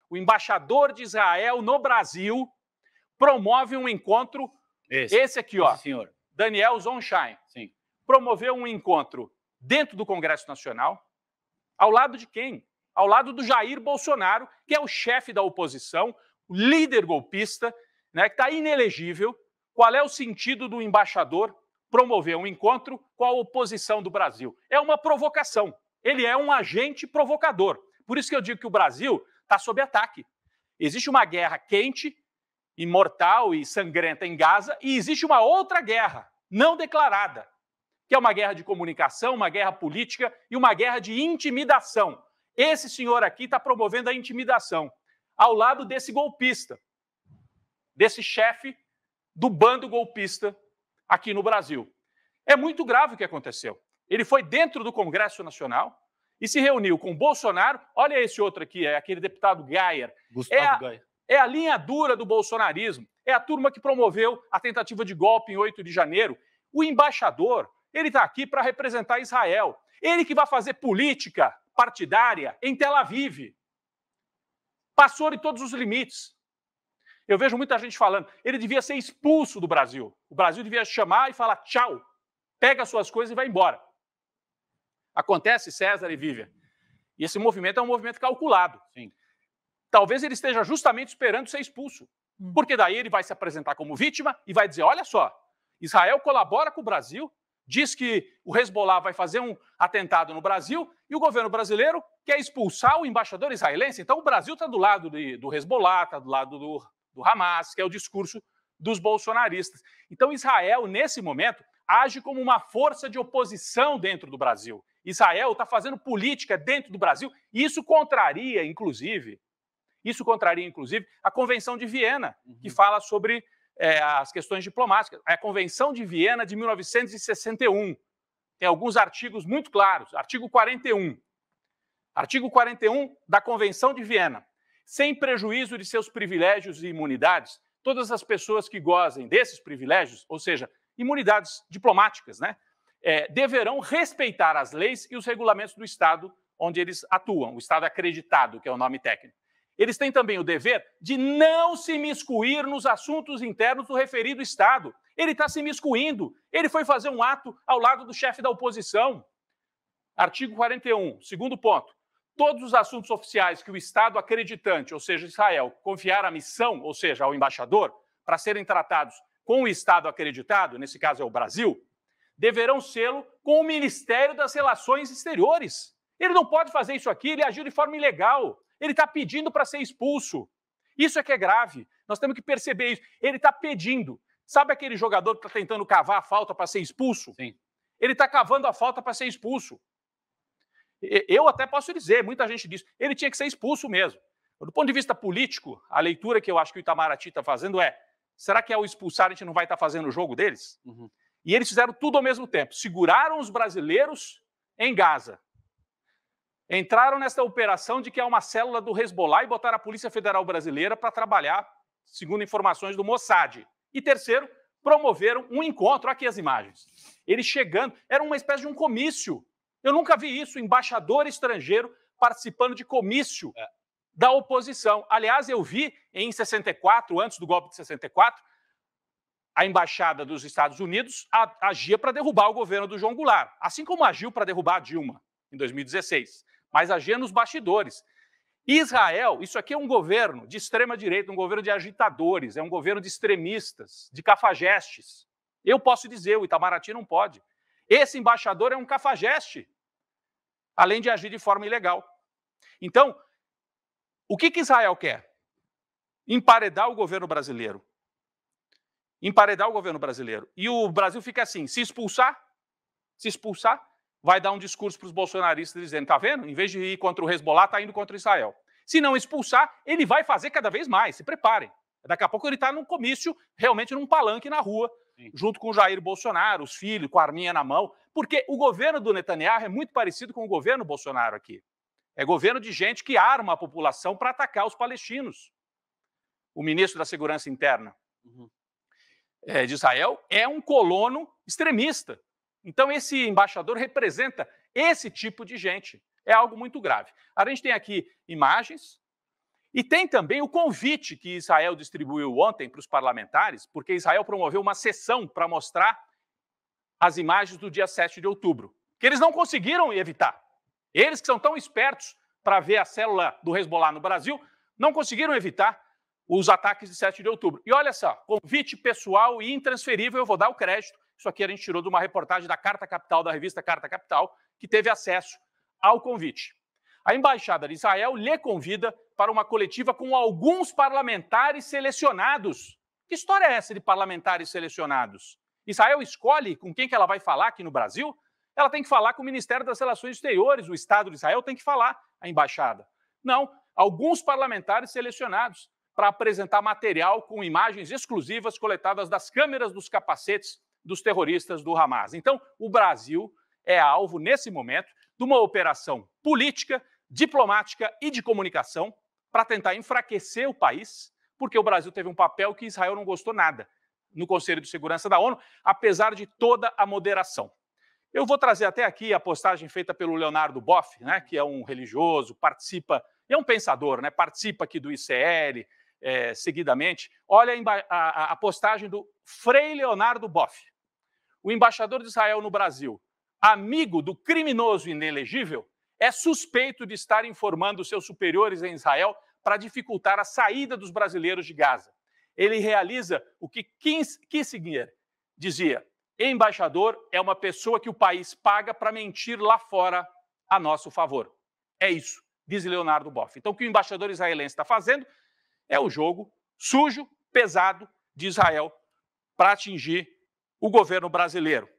o embaixador de Israel no Brasil promove um encontro, esse aqui, ó, senhor. Daniel Zonshine, Sim. promoveu um encontro dentro do Congresso Nacional, ao lado de quem? Ao lado do Jair Bolsonaro, que é o chefe da oposição, o líder golpista, né, que está inelegível. Qual é o sentido do embaixador promover um encontro com a oposição do Brasil? É uma provocação. Ele é um agente provocador. Por isso que eu digo que o Brasil está sob ataque. Existe uma guerra quente, imortal e sangrenta em Gaza, e existe uma outra guerra não declarada, que é uma guerra de comunicação, uma guerra política e uma guerra de intimidação. Esse senhor aqui está promovendo a intimidação ao lado desse golpista, desse chefe do bando golpista aqui no Brasil. É muito grave o que aconteceu. Ele foi dentro do Congresso Nacional e se reuniu com Bolsonaro. Olha esse outro aqui, é aquele deputado Gayer. Gustavo Gayer. É a linha dura do bolsonarismo. É a turma que promoveu a tentativa de golpe em 8 de janeiro. O embaixador, ele está aqui para representar Israel. Ele que vai fazer política partidária em Tel Aviv. Passou de todos os limites. Eu vejo muita gente falando, ele devia ser expulso do Brasil. O Brasil devia chamar e falar tchau, pega suas coisas e vai embora. Acontece, César e Vivian. E esse movimento é um movimento calculado. Sim. Talvez ele esteja justamente esperando ser expulso. Porque daí ele vai se apresentar como vítima e vai dizer, olha só, Israel colabora com o Brasil, diz que o Hezbollah vai fazer um atentado no Brasil e o governo brasileiro quer expulsar o embaixador israelense. Então o Brasil está do lado do Hezbollah, está do lado do Hamas, que é o discurso dos bolsonaristas. Então Israel, nesse momento, age como uma força de oposição dentro do Brasil. Israel está fazendo política dentro do Brasil e isso contraria, inclusive, a Convenção de Viena, que fala sobre as questões diplomáticas. É a Convenção de Viena de 1961. Tem alguns artigos muito claros. Artigo 41. Artigo 41 da Convenção de Viena. Sem prejuízo de seus privilégios e imunidades, todas as pessoas que gozem desses privilégios, ou seja, imunidades diplomáticas, né, deverão respeitar as leis e os regulamentos do Estado onde eles atuam, o Estado acreditado, que é o nome técnico. Eles têm também o dever de não se imiscuir nos assuntos internos do referido Estado. Ele está se imiscuindo. Ele foi fazer um ato ao lado do chefe da oposição. Artigo 41, segundo ponto. Todos os assuntos oficiais que o Estado acreditante, ou seja, Israel, confiar à missão, ou seja, ao embaixador, para serem tratados com o Estado acreditado, nesse caso é o Brasil, deverão sê-lo com o Ministério das Relações Exteriores. Ele não pode fazer isso aqui, ele agiu de forma ilegal. Ele está pedindo para ser expulso. Isso é que é grave. Nós temos que perceber isso. Ele está pedindo. Sabe aquele jogador que está tentando cavar a falta para ser expulso? Sim. Ele está cavando a falta para ser expulso. Eu até posso dizer, muita gente diz, ele tinha que ser expulso mesmo. Do ponto de vista político, a leitura que eu acho que o Itamaraty está fazendo é, será que ao expulsar a gente não vai estar fazendo o jogo deles? E eles fizeram tudo ao mesmo tempo. Seguraram os brasileiros em Gaza. Entraram nessa operação de que é uma célula do Hezbollah e botaram a Polícia Federal Brasileira para trabalhar, segundo informações do Mossad. E terceiro, promoveram um encontro, aqui as imagens. Eles chegando, era uma espécie de um comício. Eu nunca vi isso, embaixador estrangeiro participando de comício da oposição. Aliás, eu vi em 64, antes do golpe de 64, a embaixada dos Estados Unidos agia para derrubar o governo do João Goulart, assim como agiu para derrubar a Dilma em 2016. Mas agia nos bastidores. Israel, isso aqui é um governo de extrema-direita, um governo de agitadores, é um governo de extremistas, de cafajestes. Eu posso dizer, o Itamaraty não pode. Esse embaixador é um cafajeste, além de agir de forma ilegal. Então, o que Israel quer? Emparedar o governo brasileiro. Emparedar o governo brasileiro. E o Brasil fica assim, se expulsar, vai dar um discurso para os bolsonaristas dizendo, tá vendo? Em vez de ir contra o Hezbollah, está indo contra Israel. Se não expulsar, ele vai fazer cada vez mais, se preparem. Daqui a pouco ele está num comício, realmente num palanque na rua, junto com o Jair Bolsonaro, os filhos, com a arminha na mão, porque o governo do Netanyahu é muito parecido com o governo Bolsonaro aqui. É governo de gente que arma a população para atacar os palestinos. O ministro da Segurança Interna de Israel é um colono extremista. Então, esse embaixador representa esse tipo de gente. É algo muito grave. A gente tem aqui imagens E tem também o convite que Israel distribuiu ontem para os parlamentares, porque Israel promoveu uma sessão para mostrar as imagens do dia 7 de outubro, que eles não conseguiram evitar. Eles que são tão espertos para ver a célula do Hezbollah no Brasil, não conseguiram evitar os ataques de 7 de outubro. E olha só, convite pessoal e intransferível, eu vou dar o crédito. Isso aqui a gente tirou de uma reportagem da Carta Capital, da revista Carta Capital, que teve acesso ao convite. A Embaixada de Israel lhe convida para uma coletiva com alguns parlamentares selecionados. Que história é essa de parlamentares selecionados? Israel escolhe com quem que ela vai falar aqui no Brasil? Ela tem que falar com o Ministério das Relações Exteriores, o Estado de Israel tem que falar, a embaixada. Não, alguns parlamentares selecionados para apresentar material com imagens exclusivas coletadas das câmeras dos capacetes dos terroristas do Hamas. Então, o Brasil é alvo, nesse momento, de uma operação política, diplomática e de comunicação para tentar enfraquecer o país, porque o Brasil teve um papel que Israel não gostou nada no Conselho de Segurança da ONU, apesar de toda a moderação. Eu vou trazer até aqui a postagem feita pelo Leonardo Boff, né, que é um religioso, participa, é um pensador, né, participa aqui do ICL, seguidamente. Olha a postagem do Frei Leonardo Boff, o embaixador de Israel no Brasil, amigo do criminoso inelegível, é suspeito de estar informando seus superiores em Israel para dificultar a saída dos brasileiros de Gaza. Ele realiza o que Kissinger dizia: embaixador é uma pessoa que o país paga para mentir lá fora a nosso favor. É isso, diz Leonardo Boff. Então, o que o embaixador israelense está fazendo é o jogo sujo, pesado de Israel para atingir o governo brasileiro.